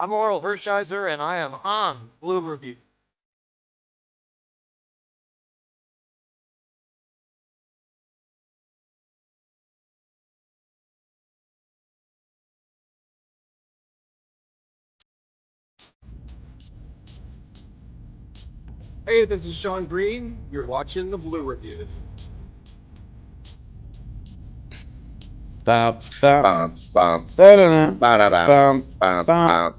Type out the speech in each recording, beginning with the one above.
I'm Oral Hershiser, and I am on Blue Review. Hey, this is Sean Green. You're watching the Blue Review. Bop, bop, Bum, bum, ba-da-da, ba-da-dum, bum, bum, bop, bum.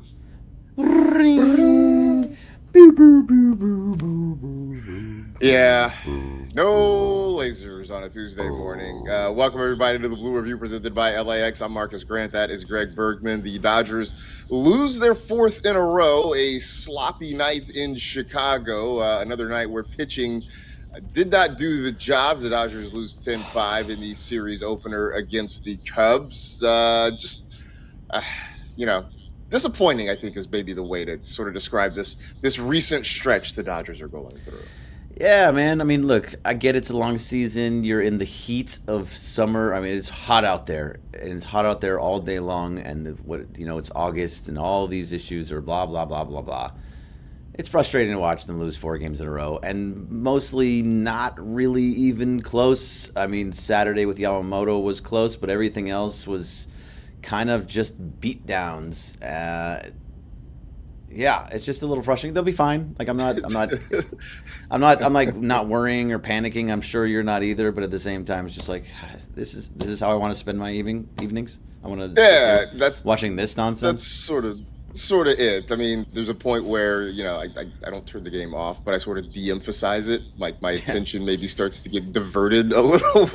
ring. Boo, boo, boo, boo, boo, boo, boo, Yeah, boo, no boo, lasers on a Tuesday morning. boo. Welcome everybody to the Blue Review presented by LAX. I'm Marcas Grant. That is Greg Bergman. The Dodgers lose their fourth in a row. A sloppy night in Chicago. Another night where pitching did not do the job. The Dodgers lose 10-5 in the series opener against the Cubs. Uh, you know, disappointing, I think, is maybe the way to sort of describe this recent stretch the Dodgers are going through. Yeah, man. I mean, look, I get it's a long season. You're in the heat of summer. I mean, it's hot out there, and it's hot out there all day long. And it's August, and all these issues are blah blah blah blah blah. It's frustrating to watch them lose 4 games in a row, and mostly not really even close. I mean, Saturday with Yamamoto was close, but everything else was kind of just beatdowns. Yeah, it's just a little frustrating. They'll be fine. Like I'm like not worrying or panicking. I'm sure you're not either. But at the same time, it's just like this is how I want to spend my evenings. I want to sit Yeah, there that's watching this that's nonsense. sort of it. I mean, there's a point where I don't turn the game off, but I sort of de-emphasize it. Like my Yeah, attention maybe starts to get diverted a little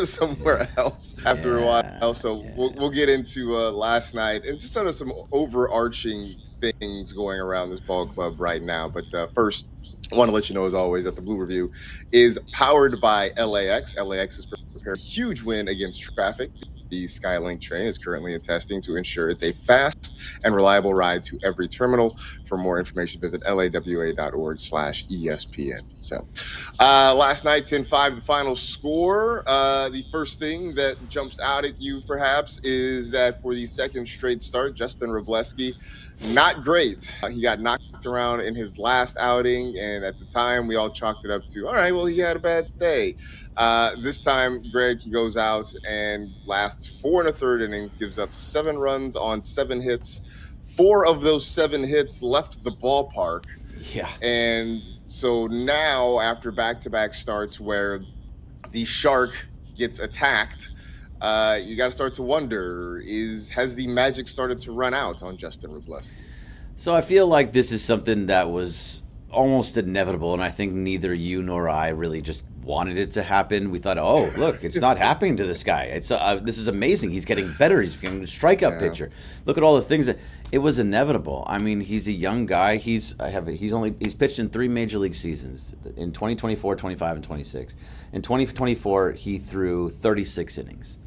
somewhere else after a yeah, while. So we'll get into last night and just sort of some overarching things going around this ball club right now. But first, I want to let you know, as always, that the Blue Review is powered by LAX. LAX is prepared a huge win against traffic. The Skylink train is currently in testing to ensure it's a fast and reliable ride to every terminal. For more information, visit lawa.org/ESPN. So, last night, 10-5, the final score. The first thing that jumps out at you, perhaps, is that for the second straight start, Justin Wrobleski, not great. He got knocked around in his last outing, and at the time, we all chalked it up to, all right, well, he had a bad day. This time, Greg, he goes out and lasts 4 1/3 innings, gives up 7 runs on 7 hits. 4 of those 7 hits left the ballpark. yeah. And so now, after back-to-back starts where the Shark gets attacked, you got to start to wonder: has the magic started to run out on Justin Wrobleski? So I feel like this is something that was almost inevitable, and I think neither you nor I really just wanted it to happen. We thought, oh, look, it's not happening to this guy. This is amazing. He's getting better. He's becoming a strikeout Yeah. pitcher. Look at all the things that it was inevitable. I mean, he's a young guy. He's pitched in 3 major league seasons in 2024, 25, and 26. In 2024, he threw 36 innings.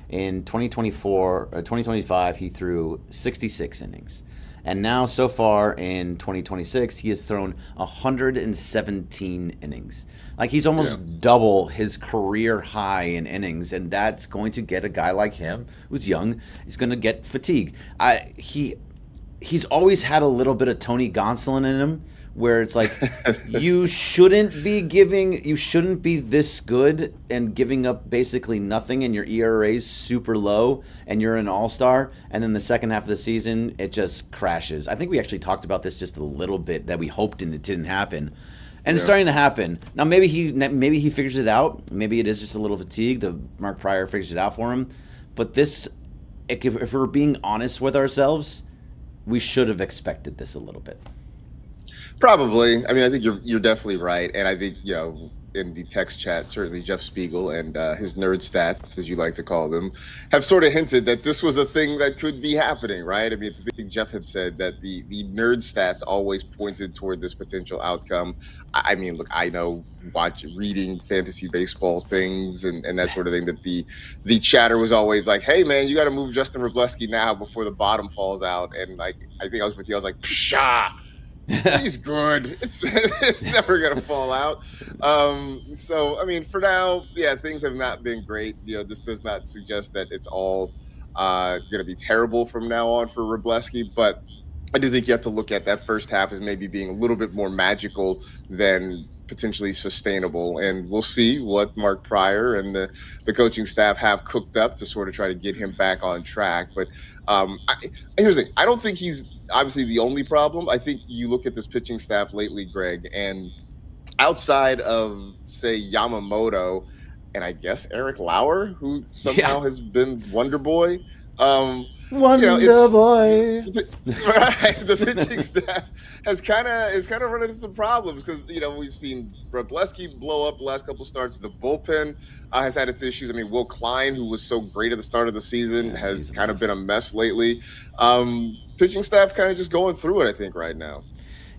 In 2025, he threw 66 innings. And now, so far in 2026, he has thrown 117 innings. Like, he's almost Yeah. double his career high in innings, and that's going to get a guy like him, who's young, he's going to get fatigue. He's always had a little bit of Tony Gonsolin in him, where it's like you shouldn't be this good and giving up basically nothing, and your ERA's super low, and you're an all-star, and then the second half of the season it just crashes. I think we actually talked about this just a little bit, that we hoped and it didn't happen. And it's Yeah. starting to happen now. Maybe he figures it out. Maybe it is just a little fatigue. The Mark Pryor figures it out for him. But this, if we're being honest with ourselves, we should have expected this a little bit. Probably. I mean, I think you're definitely right, and I think in the text chat, certainly Jeff Spiegel and his nerd stats, as you like to call them, have sort of hinted that this was a thing that could be happening, right? I mean, I think Jeff had said that the nerd stats always pointed toward this potential outcome. I mean, look, I know reading fantasy baseball things and that sort of thing, that the chatter was always like, hey man, you got to move Justin Wrobleski now before the bottom falls out. And like, I think I was with you. I was like, pshaw. He's good. It's never gonna fall out. So I mean, for now, yeah, things have not been great. This does not suggest that it's all gonna be terrible from now on for Wrobleski. But I do think you have to look at that first half as maybe being a little bit more magical than potentially sustainable. And we'll see what Mark Pryor and the coaching staff have cooked up to sort of try to get him back on track. But here's the thing. I don't think he's obviously the only problem. I think you look at this pitching staff lately, Greg, and outside of, say, Yamamoto and I guess Eric Lauer, who somehow has been Wonder Boy. Wonder it's Boy. right. The pitching staff has kind of run into some problems because we've seen Wrobleski blow up the last couple starts. The bullpen has had its issues. I mean, Will Klein, who was so great at the start of the season, has kind of been a mess lately. Pitching staff kind of just going through it, I think, right now.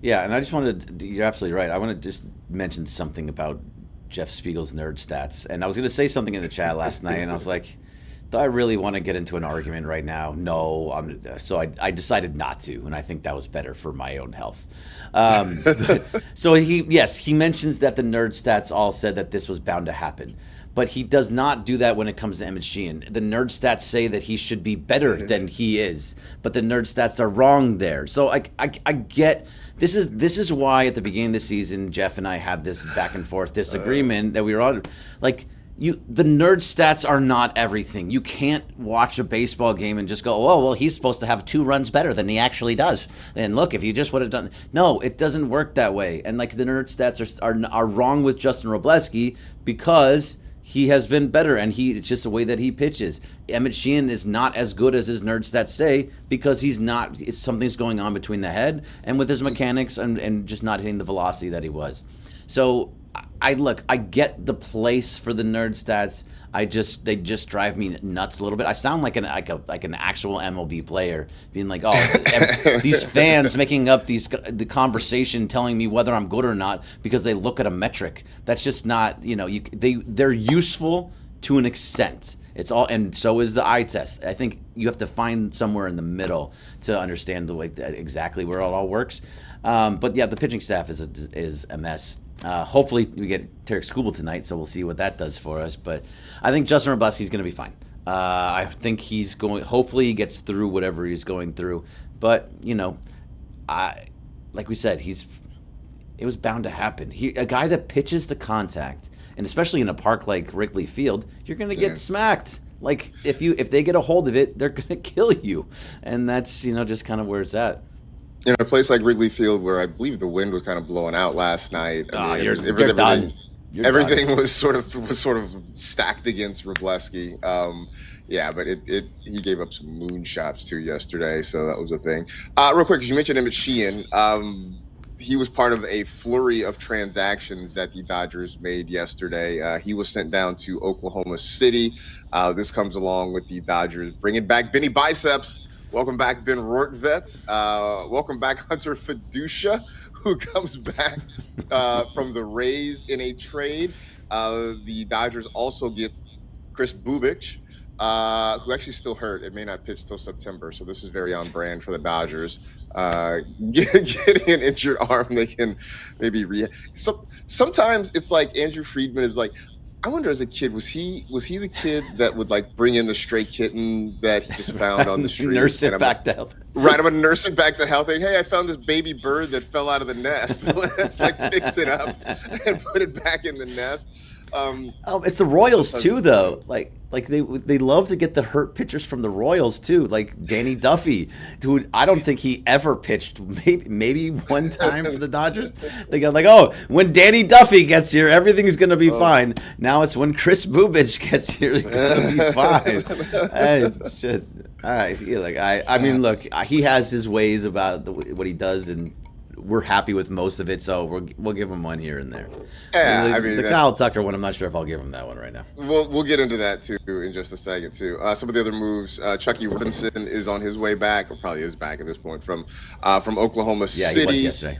Yeah, and I just wanted to, you're absolutely right. I want to just mention something about Jeff Spiegel's nerd stats. And I was going to say something in the chat last night, and I was like, do I really want to get into an argument right now? No. So I decided not to, and I think that was better for my own health. So he mentions that the nerd stats all said that this was bound to happen. But he does not do that when it comes to Emmett Sheehan. The nerd stats say that he should be better than he is, but the nerd stats are wrong there. So I get this is why at the beginning of the season Jeff and I had this back and forth disagreement that we were on. Like the nerd stats are not everything. You can't watch a baseball game and just go, oh well, he's supposed to have 2 runs better than he actually does. And look, if you just would have done, no, it doesn't work that way. And like the nerd stats are wrong with Justin Wrobleski because he has been better, and it's just the way that he pitches. Emmett Sheehan is not as good as his nerd stats say because he's not. Something's going on between the head and with his mechanics and just not hitting the velocity that he was. So I get the place for the nerd stats. They just drive me nuts a little bit. I sound like an actual MLB player, being like, oh, these fans making up the conversation, telling me whether I'm good or not because they look at a metric. That's just not, they're useful to an extent. It's all, and so is the eye test. I think you have to find somewhere in the middle to understand the way exactly where it all works. But yeah, the pitching staff is a mess. Hopefully we get Tarik Skubal tonight, so we'll see what that does for us. But I think Justin Wrobleski is going to be fine. I think he's going. Hopefully he gets through whatever he's going through. But like we said, it was bound to happen. A guy that pitches to contact, and especially in a park like Wrigley Field, you're going to get smacked. Like if they get a hold of it, they're going to kill you, and that's just kind of where it's at. In a place like Wrigley Field, where I believe the wind was kind of blowing out last night, everything was sort of stacked against Wrobleski. But he gave up some moonshots too yesterday, so that was a thing. Real quick, because you mentioned Emmett Sheehan, he was part of a flurry of transactions that the Dodgers made yesterday. He was sent down to Oklahoma City. This comes along with the Dodgers bringing back Benny Biceps. Welcome back, Ben Rortvet. Welcome back, Hunter Fiducia, who comes back from the Rays in a trade. The Dodgers also get Chris Bubich, who actually still hurt. It may not pitch until September, so this is very on brand for the Dodgers. Getting an injured arm, they can maybe sometimes it's like Andrew Friedman is like, I wonder as a kid, was he the kid that would like bring in the stray kitten that he just found on the street? Nurse it back to health. Right, I'm gonna nurse it back to health. Like, hey, I found this baby bird that fell out of the nest. Let's like fix it up and put it back in the nest. It's the Royals too, though. Like they love to get the hurt pitchers from the Royals too. Like Danny Duffy, who I don't think he ever pitched. Maybe one time for the Dodgers. They got like, oh, when Danny Duffy gets here, everything's gonna be fine. Now it's when Chris Bubich gets here, it's gonna be fine. I mean, look, he has his ways about what he does, and we're happy with most of it, so we'll give him one here and there. Yeah, the Kyle Tucker one, I'm not sure if I'll give him that one right now. We'll get into that too in just a second too. Some of the other moves, Chucky Robinson is on his way back, or probably is back at this point from Oklahoma City. Yeah, he was yesterday.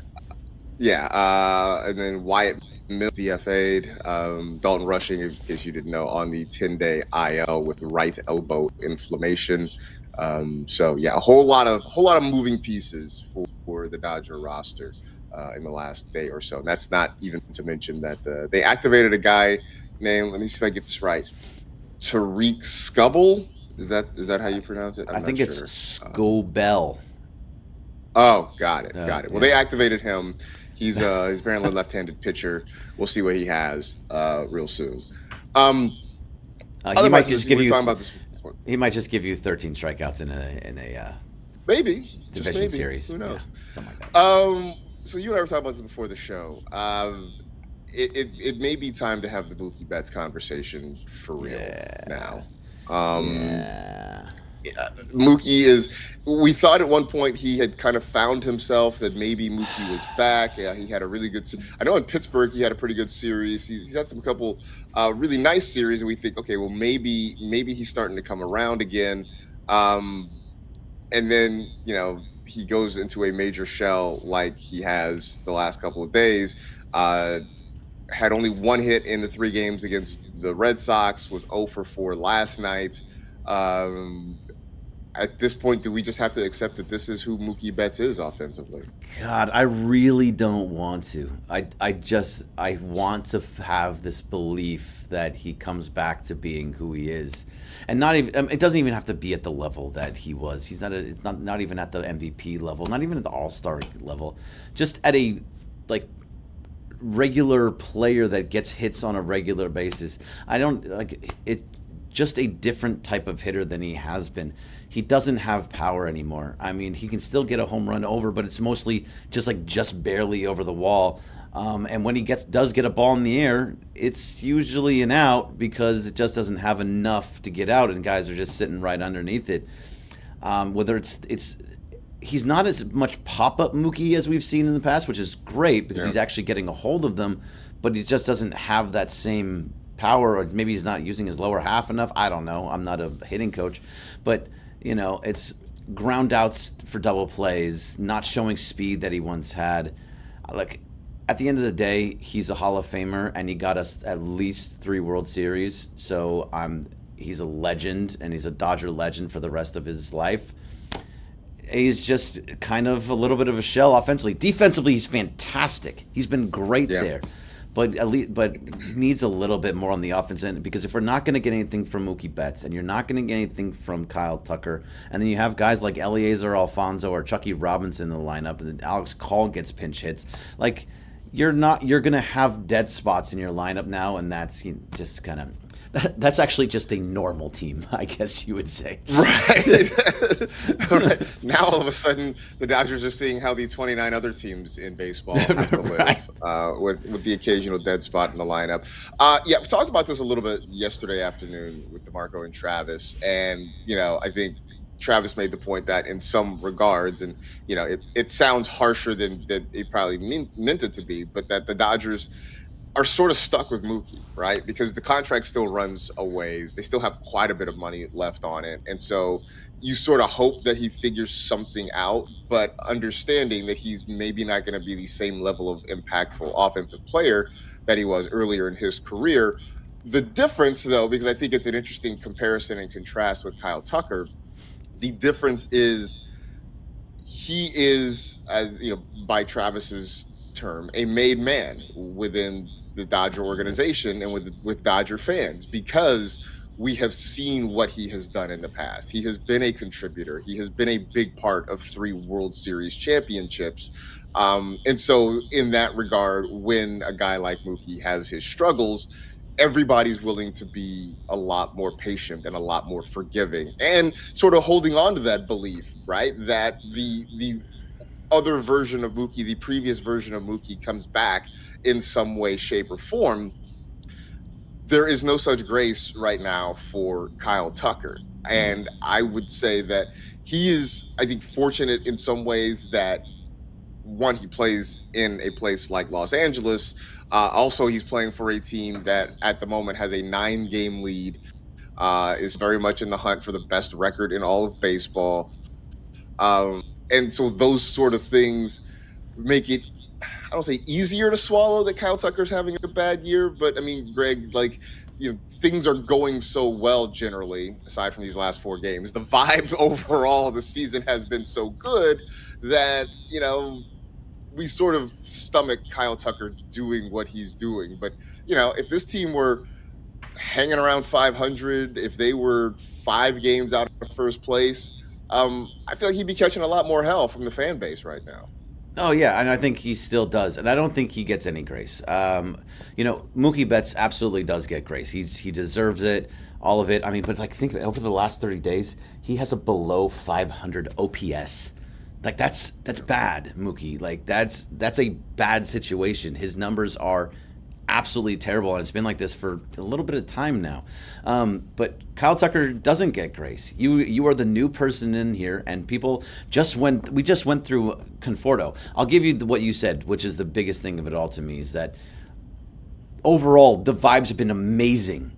Yeah, and then Wyatt Mills DFA'd. Dalton Rushing, in case you didn't know, on the 10-day IL with right elbow inflammation. So yeah, a whole lot of moving pieces for the Dodger roster in the last day or so. And that's not even to mention that they activated a guy named, let me see if I get this right, Tarik Skubal. Is that how you pronounce it? I think it's Skubal. Oh, got it, got it. Well, they Yeah. activated him. He's apparently a left-handed pitcher. We'll see what he has real soon. Um, He Other might parts of this, just we give were you talking about this. he might just give you 13 strikeouts in a Maybe, just division maybe. series. Who Yeah, knows? something like that. So you and I were talking about this before the show. It may be time to have the Mookie Betts conversation for real Yeah. now. Um, Yeah. Mookie is. We thought at one point he had kind of found himself, that maybe Mookie was back. Yeah, he had a really good. I know in Pittsburgh he had a pretty good series. He's had some couple really nice series, and we think, okay, well maybe he's starting to come around again. Um, and then he goes into a major shell like he has the last couple of days. Had only one hit in the 3 games against the Red Sox. Was 0 for 4 last night. Um, at this point, do we just have to accept that this is who Mookie Betts is offensively? God, I really don't want to. I want to have this belief that he comes back to being who he is, and not even. It doesn't even have to be at the level that he was. He's not. It's not even at the MVP level. Not even at the All-Star level. Just at a like regular player that gets hits on a regular basis. I don't like it. Just a different type of hitter than he has been. He doesn't have power anymore. I mean, he can still get a home run over, but it's mostly just barely over the wall. And when he does get a ball in the air, it's usually an out because it just doesn't have enough to get out, and guys are just sitting right underneath it. Whether it's he's not as much pop-up Mookie as we've seen in the past, which is great because he's actually getting a hold of them, but he just doesn't have that same power, or maybe he's not using his lower half enough. I don't know. I'm not a hitting coach, but it's ground outs for double plays, not showing speed that he once had. Like at the end of the day, he's a Hall of Famer, and he got us at least 3 World Series. So he's a legend, and he's a Dodger legend for the rest of his life. He's just kind of a little bit of a shell offensively. Defensively, he's fantastic. He's been great there. But he needs a little bit more on the offense end, because if we're not going to get anything from Mookie Betts, and you're not going to get anything from Kyle Tucker, and then you have guys like Eliezer Alfonso or Chucky Robinson in the lineup, and then Alex Call gets pinch hits, like you're going to have dead spots in your lineup now, and that's just kind of. That's actually just a normal team, I guess you would say. Right. Right. Now all of a sudden, the Dodgers are seeing how the 29 other teams in baseball have to live, with the occasional dead spot in the lineup. We talked about this a little bit yesterday afternoon with DeMarco and Travis, and I think Travis made the point that in some regards, and it sounds harsher than it probably meant it to be, but that the Dodgers are sort of stuck with Mookie, right? Because the contract still runs a ways. They still have quite a bit of money left on it. And so you sort of hope that he figures something out, but understanding that he's maybe not going to be the same level of impactful offensive player that he was earlier in his career. The difference, though, because I think it's an interesting comparison and contrast with Kyle Tucker, the difference is he is, as by Travis's term, a made man within the Dodger organization and with Dodger fans, because we have seen what he has done in the past. He has been a contributor. He has been a big part of 3 World Series championships. And so in that regard, when a guy like Mookie has his struggles, everybody's willing to be a lot more patient and a lot more forgiving, and sort of holding on to that belief, right? That the other version of Mookie, the previous version of Mookie, comes back in some way, shape, or form. There is no such grace right now for Kyle Tucker. And I would say that he is, I think, fortunate in some ways that, one, he plays in a place like Los Angeles. Also, he's playing for a team that at the moment has a 9-game lead, is very much in the hunt for the best record in all of baseball. And so those sort of things make it, I don't say easier to swallow that Kyle Tucker's having a bad year, but I mean, Greg, things are going so well generally, aside from these last 4 games. The vibe overall of the season has been so good that, we sort of stomach Kyle Tucker doing what he's doing. But, if this team were hanging around 500, if they were 5 games out of first place, I feel like he'd be catching a lot more hell from the fan base right now. Oh yeah, and I think he still does, and I don't think he gets any grace. Mookie Betts absolutely does get grace. He deserves it, all of it. I mean, but like think over the last 30 days, he has a below 500 OPS. Like that's bad, Mookie. Like that's a bad situation. His numbers are absolutely terrible, and it's been like this for a little bit of time now. But Kyle Tucker doesn't get grace. You are the new person in here, and people we just went through Conforto. I'll give you what you said, which is the biggest thing of it all to me, is that overall the vibes have been amazing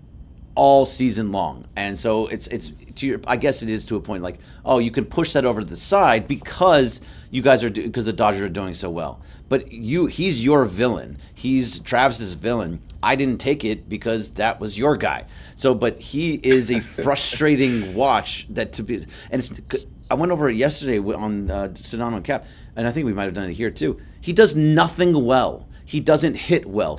all season long, and so it's to your, I guess it is to a point like, oh, you can push that over to the side because you guys are because the Dodgers are doing so well. But he's your villain. He's Travis's villain. I didn't take it because that was your guy. So, but he is a frustrating watch I went over it yesterday on Sedano and Cap, and I think we might have done it here too. He does nothing well. He doesn't hit well.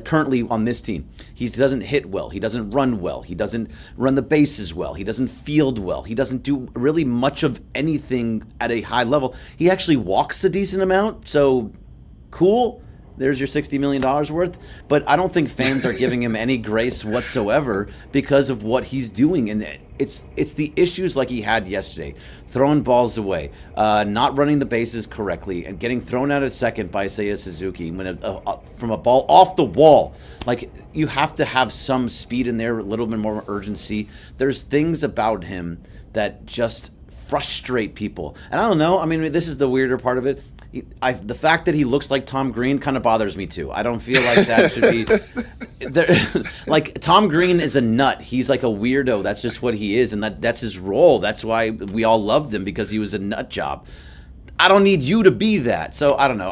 Currently on this team, he doesn't hit well. He doesn't run well. He doesn't run the bases well. He doesn't field well. He doesn't do really much of anything at a high level. He actually walks a decent amount, so cool. There's your $60 million worth. But I don't think fans are giving him any grace whatsoever because of what he's doing. And it's the issues like he had yesterday. Throwing balls away, not running the bases correctly, and getting thrown out at second by Seiya Suzuki from a ball off the wall. Like, you have to have some speed in there, a little bit more urgency. There's things about him that just frustrate people. And I don't know. I mean, this is the weirder part of it. The fact that he looks like Tom Green kind of bothers me too. I don't feel like that should be like Tom Green is a nut. He's like a weirdo. That's just what he is, and that's his role. That's why we all loved him, because he was a nut job. I don't need you to be that. So I don't know.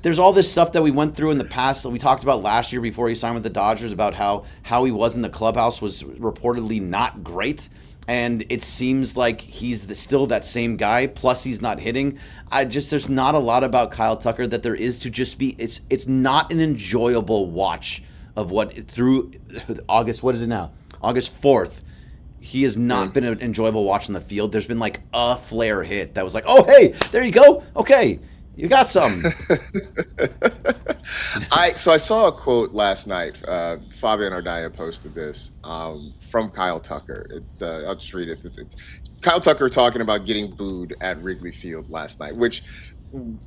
There's all this stuff that we went through in the past that we talked about last year before he signed with the Dodgers about how he was in the clubhouse was reportedly not great. And it seems like he's still that same guy. Plus, he's not hitting. There's not a lot about Kyle Tucker that there is to just be. It's not an enjoyable watch of through August. What is it now? August 4th. He has not been an enjoyable watch on the field. There's been like a flare hit that was like, oh hey, there you go. Okay, you got something. I saw a quote last night. Fabian Ardaya posted this from Kyle Tucker. I'll just read it. It's Kyle Tucker talking about getting booed at Wrigley Field last night, which,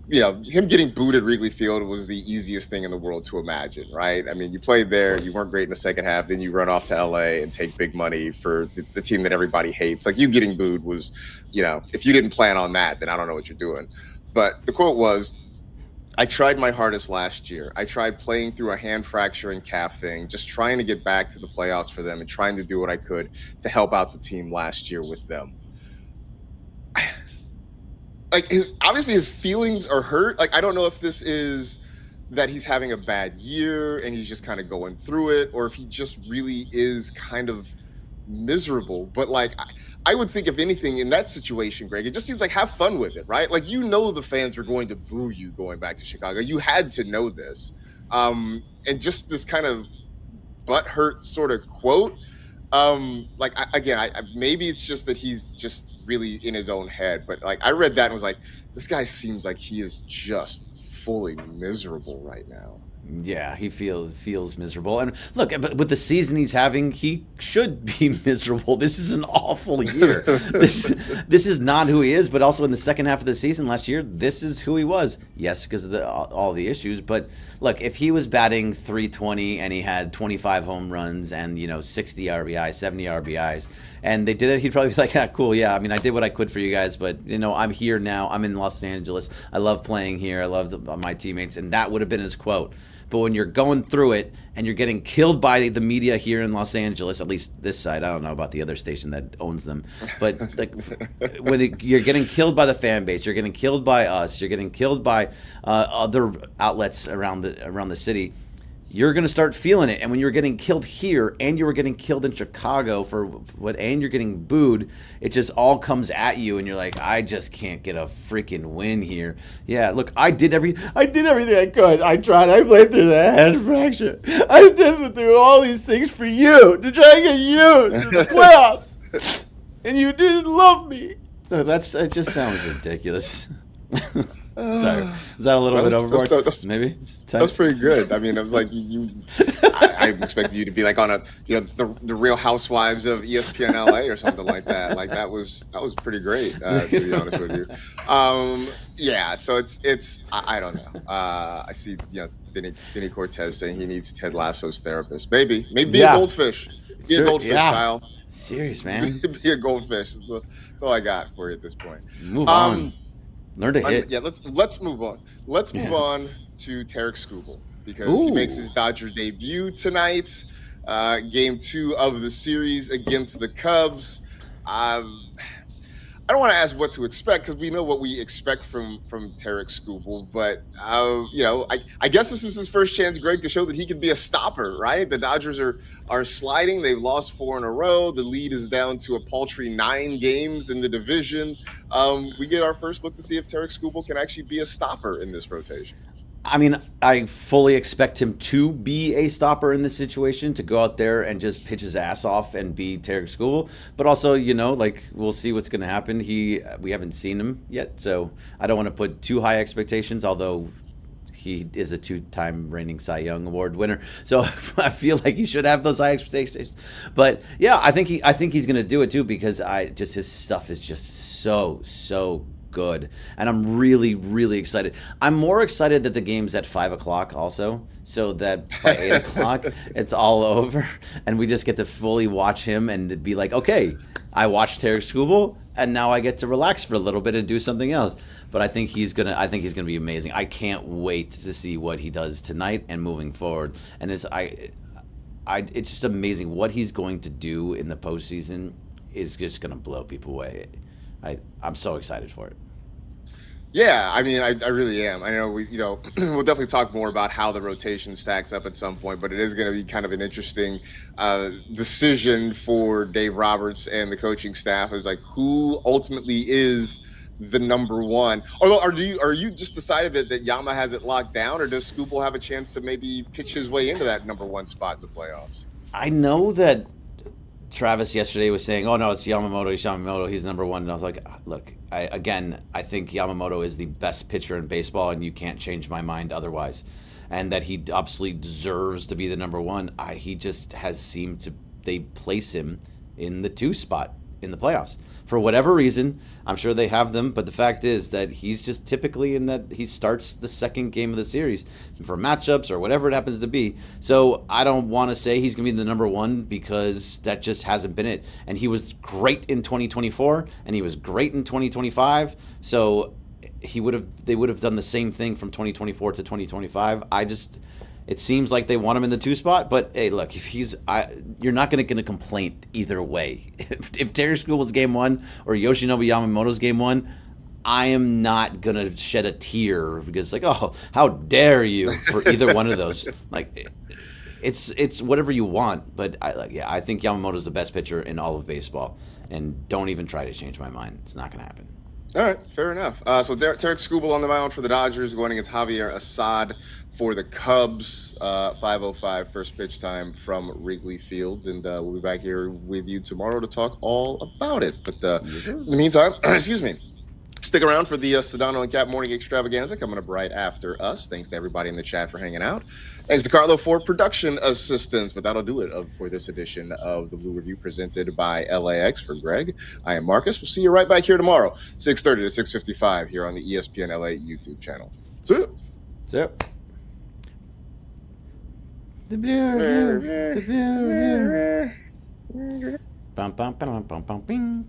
him getting booed at Wrigley Field was the easiest thing in the world to imagine, right? I mean, you played there, you weren't great in the second half, then you run off to LA and take big money for the team that everybody hates. Like, you getting booed was, if you didn't plan on that, then I don't know what you're doing. But the quote was, I tried my hardest last year. I tried playing through a hand fracture and calf thing, just trying to get back to the playoffs for them and trying to do what I could to help out the team last year with them. Like, obviously his feelings are hurt. Like, I don't know if this is that he's having a bad year and he's just kind of going through it, or if he just really is kind of miserable. But like, I would think, if anything, in that situation, Greg, it just seems like have fun with it, right? Like, the fans are going to boo you going back to Chicago. You had to know this. And just this kind of butthurt sort of quote. Maybe it's just that he's just really in his own head. But like, I read that and was like, this guy seems like he is just fully miserable right now. Yeah, he feels miserable. And look, but with the season he's having, he should be miserable. This is an awful year. This is not who he is. But also in the second half of the season last year, this is who he was. Yes, because of all the issues. But look, if he was batting .320 and he had 25 home runs and 60 RBIs, 70 RBIs, and they did it, he'd probably be like, cool, yeah. I mean, I did what I could for you guys, but I'm here now. I'm in Los Angeles. I love playing here. I love my teammates, and that would have been his quote. But when you're going through it and you're getting killed by the media here in Los Angeles, at least this side, I don't know about the other station that owns them, but like you're getting killed by the fan base, you're getting killed by us, you're getting killed by other outlets around the city, you're going to start feeling it. And when you're getting killed here and you were getting killed in Chicago and you're getting booed, it just all comes at you and you're like, I just can't get a freaking win here. Yeah, look, I did everything I could. I tried. I played through the hand fracture. I did through all these things for you to try to get you to the playoffs. and you didn't love me. No, it just sounds ridiculous. Sorry, is that a little bit overboard? Maybe that's pretty good. I mean, it was like I expected you to be like on the Real Housewives of ESPN LA or something like that. Like that was pretty great, to be honest with you. Yeah, so it's I don't know. I see Vinny Cortez saying he needs Ted Lasso's therapist. Maybe be a goldfish. Be a goldfish, Kyle. Serious, man. Be a goldfish. That's all I got for you at this point. Move on. Learn to hit. Yeah, let's move on. Let's move on to Tarik Skubal because he makes his Dodger debut tonight. Game 2 of the series against the Cubs. I don't want to ask what to expect because we know what we expect from Tarik Skubal, but I guess this is his first chance, Greg, to show that he can be a stopper, right? The Dodgers are sliding. They've lost 4 in a row. The lead is down to a paltry 9 games in the division. We get our first look to see if Tarik Skubal can actually be a stopper in this rotation. I mean, I fully expect him to be a stopper in this situation, to go out there and just pitch his ass off and be Tarik Skubal. But also, we'll see what's going to happen. We haven't seen him yet, so I don't want to put too high expectations, although he is a 2-time reigning Cy Young Award winner. So I feel like he should have those high expectations. But yeah, I think he's going to do it too because his stuff is just so good, and I'm really, really excited. I'm more excited that the game's at 5:00 also, so that by 8:00 it's all over, and we just get to fully watch him and be like, okay, I watched Tarik Skubal, and now I get to relax for a little bit and do something else. But I think he's gonna be amazing. I can't wait to see what he does tonight and moving forward. And it's just amazing what he's going to do in the postseason. Is just gonna blow people away. I'm so excited for it. Yeah, I mean, I really am. I know we'll definitely talk more about how the rotation stacks up at some point, but it is going to be kind of an interesting decision for Dave Roberts and the coaching staff is like who ultimately is the number one. Although, are you just decided that Yama has it locked down, or does Skubal have a chance to maybe pitch his way into that number 1 spot in the playoffs? I know that Travis yesterday was saying, oh, no, it's Yamamoto. He's number 1. And I was like, look, I think Yamamoto is the best pitcher in baseball, and you can't change my mind otherwise. And that he absolutely deserves to be the number 1. He just has seemed to – they place him in the 2 spot in the playoffs. For whatever reason, I'm sure they have them, but the fact is that he's just typically in that he starts the second game of the series for matchups or whatever it happens to be. So I don't want to say he's going to be the number 1 because that just hasn't been it. And he was great in 2024, and he was great in 2025. So they would have done the same thing from 2024 to 2025. It seems like they want him in the 2 spot, but hey, look, if you're not going to get a complaint either way. If Tarik Skubal's game 1 or Yoshinobu Yamamoto's game 1, I am not going to shed a tear because oh, how dare you for either one of those. It's whatever you want, but I think Yamamoto's the best pitcher in all of baseball, and don't even try to change my mind. It's not going to happen. All right, fair enough. So Tarik Skubal on the mound for the Dodgers, going against Javier Assad for the Cubs. 5:05 first pitch time from Wrigley Field, and we'll be back here with you tomorrow to talk all about it. But in the meantime, excuse me, stick around for the Sedano and Cap Morning Extravaganza coming up right after us. Thanks to everybody in the chat for hanging out. Thanks to Carlo for production assistance, but that'll do it for this edition of the Blue Review presented by LAX. For Greg, I am Marcus. We'll see you right back here tomorrow, 6:30 to 6:55 here on the ESPN LA YouTube channel. See you. The Blue Review. Bum, bum, bum, bum, bum, bum, bing.